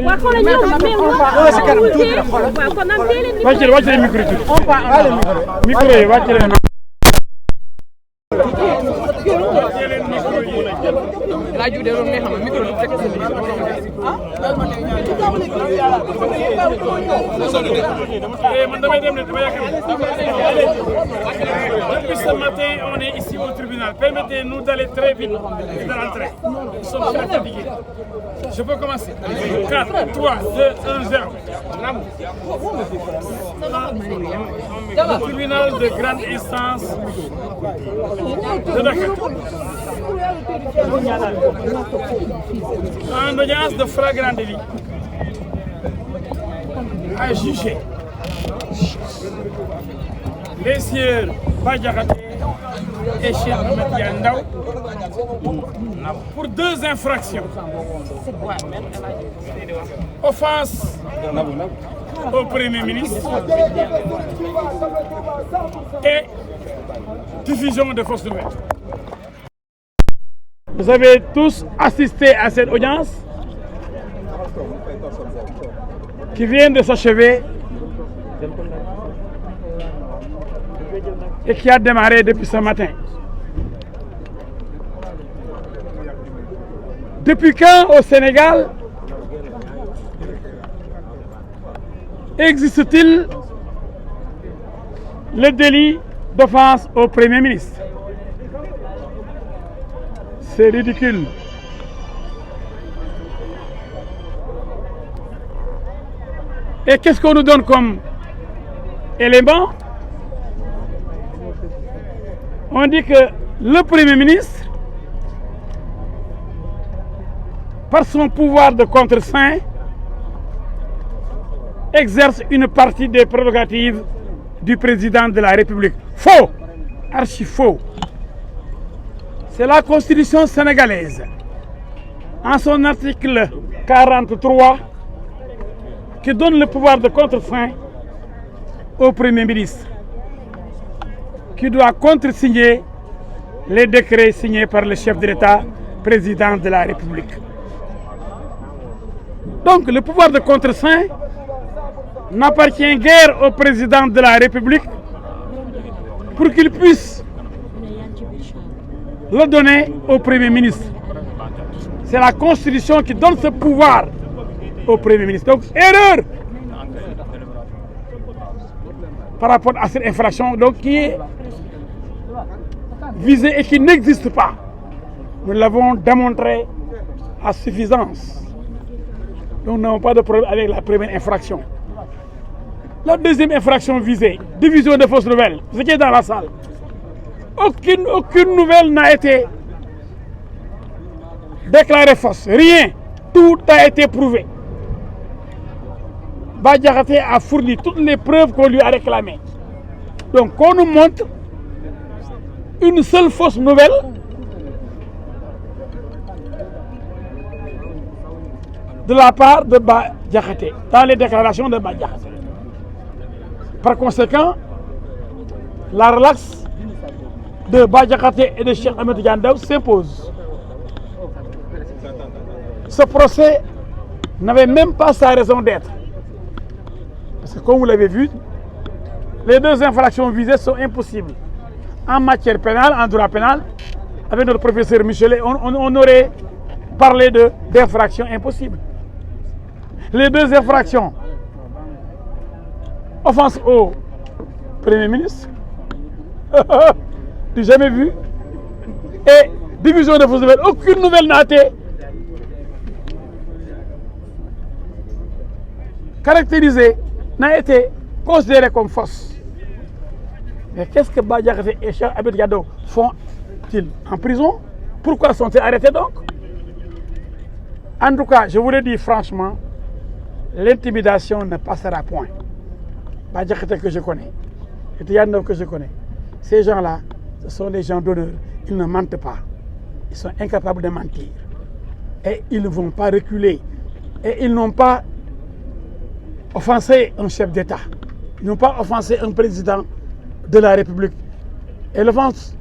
Depuis ce matin, on est ici au tribunal. Permettez-nous d'aller très vite et de rentrer. Nous sommes très fatigués. Je peux commencer. 4, 3, 2, 1, 0. Le tribunal de grande instance de Dakar. En audience de flagrant délit, a jugé les sieurs Badjaraté et Cheikh Ahmed Yandaw pour 2 infractions. Offense au Premier ministre et diffusion de fausses nouvelles. Vous avez tous assisté à cette audience qui vient de s'achever et qui a démarré depuis ce matin. Depuis quand au Sénégal existe-t-il le délit d'offense au Premier ministre? C'est ridicule. Et qu'est-ce qu'on nous donne comme élément? On dit que le Premier ministre, par son pouvoir de contre-saint, exerce une partie des prérogatives du président de la République. Faux! Archi faux! C'est la Constitution sénégalaise, en son article 43, qui donne le pouvoir de contre-saint au Premier ministre, qui doit contresigner les décrets signés par le chef de l'État, président de la République. Donc le pouvoir de contre-saint n'appartient guère au président de la République pour qu'il puisse le donner au Premier ministre. C'est la Constitution qui donne ce pouvoir au Premier ministre. Donc, erreur par rapport à cette infraction donc, qui est visée et qui n'existe pas. Nous l'avons démontré à suffisance. Nous n'avons pas de problème avec la première infraction. La deuxième infraction visée, diffusion de fausses nouvelles. Vous étiez dans la salle. Aucune nouvelle n'a été déclarée fausse. Rien. Tout a été prouvé. Badjaraté a fourni toutes les preuves qu'on lui a réclamées. Donc, qu'on nous montre une seule fausse nouvelle de la part de Badjaraté, dans les déclarations de Badjaraté. Par conséquent, la relaxe de Badjaraté et de Cheikh Ahmed Yandaw s'impose. Ce procès n'avait même pas sa raison d'être. Parce que comme vous l'avez vu, les 2 infractions visées sont impossibles. En matière pénale, en droit pénal, avec notre professeur Michelet, on aurait parlé d'infractions impossibles. Les 2 infractions, offense au Premier ministre, du jamais vu, et diffusion de fausses nouvelles. Aucune nouvelle n'a été caractérisée, n'a été considérée comme fausse. Mais qu'est-ce que Badjaraté et Cheikh Ahmed Yandaw font-ils en prison? Pourquoi sont-ils arrêtés donc? En tout cas, je vous le dis franchement, l'intimidation ne passera point. Badjaraté que je connais, et Yandaw que je connais, ces gens-là, ce sont des gens d'honneur. Ils ne mentent pas. Ils sont incapables de mentir. Et ils ne vont pas reculer. Et ils n'ont pas offensé un chef d'État. Ils n'ont pas offensé un président de la République. Et l'offense,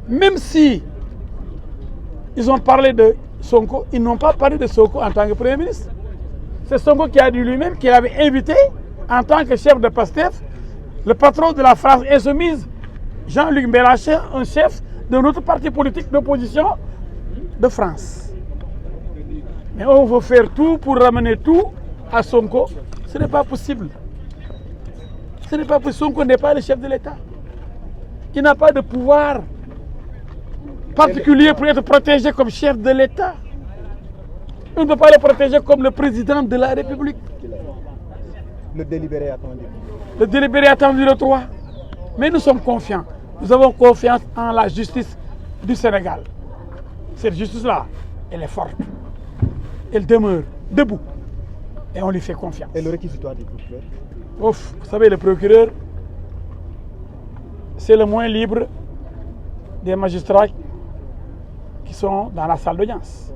même si ils ont parlé de Sonko, ils n'ont pas parlé de Sonko en tant que Premier ministre. C'est Sonko qui a dit lui-même qu'il avait invité en tant que chef de PASTEF le patron de la France insoumise, Jean-Luc Mélenchon, un chef de notre parti politique d'opposition de France. Mais on veut faire tout pour ramener tout à Sonko. Ce n'est pas possible. Ce n'est pas possible. Sonko n'est pas le chef de l'État. Il n'a pas de pouvoir particulier pour être protégé comme chef de l'État. On ne peut pas le protéger comme le président de la République. Le délibéré attendu. Le délibéré attendu le 3. Mais nous sommes confiants. Nous avons confiance en la justice du Sénégal. Cette justice-là, elle est forte. Elle demeure debout. Et on lui fait confiance. Et le réquisitoire du procureur? Ouf, vous savez, le procureur, c'est le moins libre des magistrats qui sont dans la salle d'audience.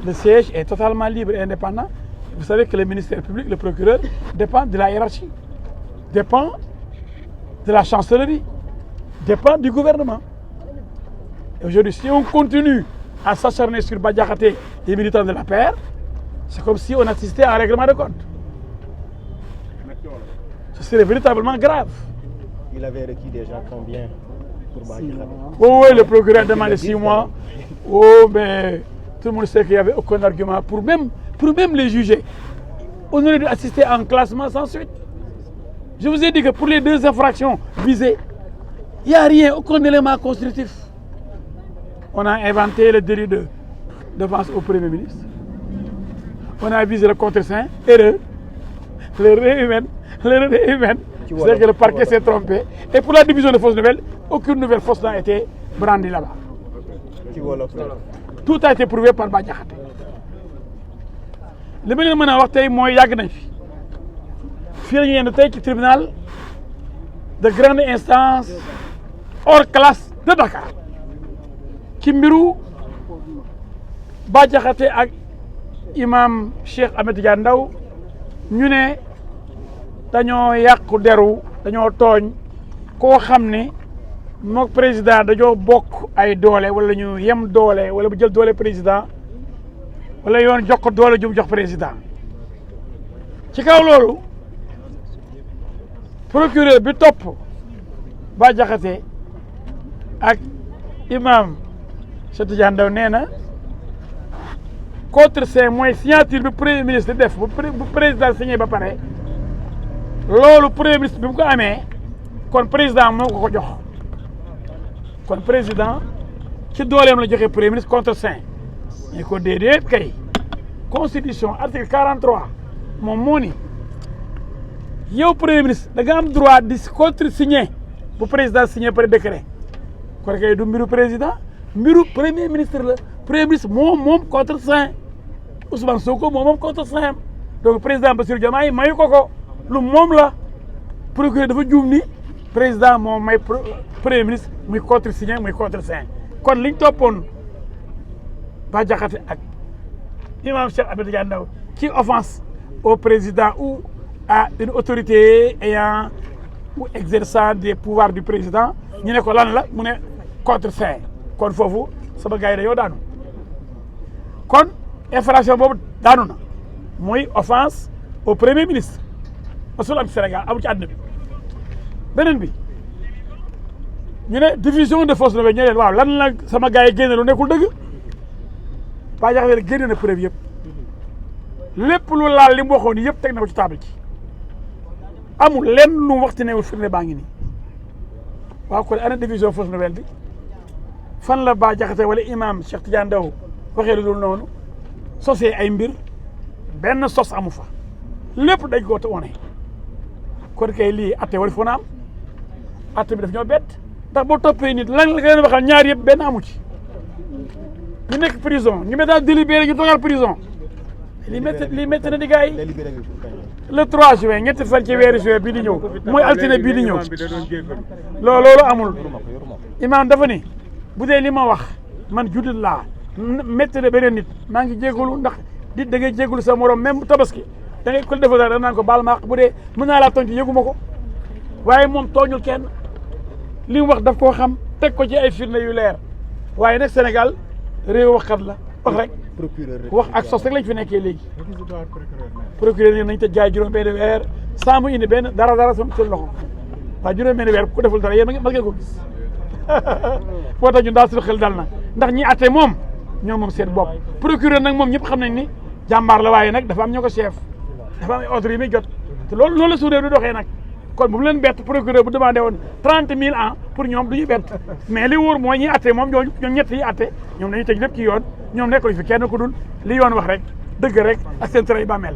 Le siège est totalement libre et indépendant. Vous savez que le ministère public, le procureur, dépend de la hiérarchie, dépend de la chancellerie, dépend du gouvernement. Et aujourd'hui, si on continue à s'acharner sur Bah Diakhaté et les militants de la paix, c'est comme si on assistait à un règlement de compte. Ce serait véritablement grave. Il avait requis déjà combien pour Bah Diakhaté? Oh, oui, le procureur a demandé 6 mois. Oh, mais tout le monde sait qu'il n'y avait aucun argument pour même les juger. On aurait dû assister à un classement sans suite. Je vous ai dit que pour les 2 infractions visées, il n'y a rien, aucun élément constructif. On a inventé le délit de défense au Premier ministre. On a visé le contre-saint, erreur. L'erreur humaine. C'est que le parquet s'est trompé. Et pour la division de fausses nouvelles, aucune nouvelle fausse n'a été brandie là-bas. Tout a été prouvé par Bah Diakhaté. li ma leen mën a wax tey mooy yàgg nañ fi fii la ñu yendu tey ci tribunal de grande instance hors classe de Dakar ci mbiru Bah Diakhaté ak imam Cheikh Ahmed Tidiane Ndao ñu ne dañoo yàqu deru dañoo tooñ koo xam ne mook président dañoo bokk ay doole wala ñu yem doole wala bu jël doole président wala yoon jox ko doole jum jox président ci kaw loolu procureur bi topp Bah Diakhaté ak imam Cheikh Tidiane Ndao nee na contre-saint mooy signature bi premier ministre def bu président signé ba pare loolu premier ministre bi mu ko amee kon président moo ko jox kon président ci dooleem la joxe premier ministre contre-saint ñu ko déedéet kay constitution article 43 moom moo ni yow premier ministre da nga am droit di contre-signer bu président signé par décret kon kay du mbiru président mbiru premier ministre la premier ministre moom contre-saint Ousmane Sonko moom contre-saint donc président Bassirou Diomaye mayu ko lu moom la procureur dafa juum ni président moom may premier ministre muy contre-signé muy contre-saint kon liñ toppoon Bah Diakhaté ak imam Cheikh Ahmed Tidiane Ndao ci offense au président ou à une autorité ayant ou exerçant des pouvoirs du président ñu ne ko lan la mu ne contre-saint kon foofu sama gars yi dañoo daanu kon infraction boobu daanu na muy offense au premier ministre masul am Sénégal amu ci àdduna bi beneen bi ñu ne diffusion de fausses nouvelles ñu leen waaw lan la sama gars yi génne lu nekkul dëgg Bah Diakhaté génne na preuve yëpp lépp lu laal li mu waxoon yëpp teg na ko ci table ci amul lenn lu mu waxti newul firnde baa ngi nii waaw kon ana diffusion fausse nouvelle bi fan la Bah Diakhaté wala imam Cheikh Tidiane Ndao waxee lu dul noonu sosee ay mbir benn sos amu fa lépp dañ ko wone kon kay lii atte wala foo na am atte bi daf ñoo bett ndax boo toppee nit lan la leen waxal ñaar yëpp benn amu ci ñu nekk prison ñu mettre délibéré ñu dogal prison li métti na di gars yi le 3 juin ñetti fan ci weeru juin bii di ñëw mooy altine bii di ñëw loolu amul imam dafa ni bu dee li ma wax man jullit laa métti na beneen nit maa ngi jégalu ndax di da ngay jégalu sa morom même tabaski da ngay ko defal da naan ko baal ma bu dee mën naa laa tooñ ci yëguma ko waaye moom tooñul kenn li mu wax daf koo xam teg ko ci ay firnde yu leer waaye nag Sénégal réew waxkat la wax rek procureur wax ak sos rek lañ fi nekkee léegi procureur ne nañ tëj gars yi juróom-benn weer sans mu indi benn dara seen loxo waaye juróom-benn weer ku deful dara yéen mas ngeen ko gis foo tax ñun daal suñu xel dal na ndax ñi atte moom ñoo moom seen bopp procureur nag moom ñëpp xam nañ ni jàmbaar la waaye nag dafa am ñoo ko chef dafa am ordre yi muy jot te loolu noonu la suñu réew di doxee nag kon bu mu leen bett procureur bu demandé woon 30 000 ans pour ñoom du ñu bett mais li wóor mooy ñi atte moom ñoom ñett yi atte ñoom dañuy tëj lépp ci yoon ñoom nekkul fi kenn ku dul li yoon wax rek dëgg rek ak seen tere bàmmeel.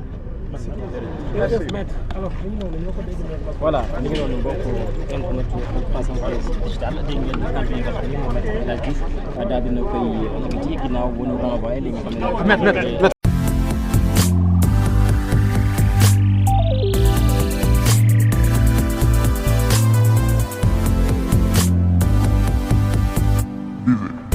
voilà ñu ngi noonu mbokk internet 313 digital dégg ngeen kàddu yi nga xam ne moom El Hadj Diouf daal dina koy yëkkati ginnaaw bu ñu renvoyé li nga xam ne Visit.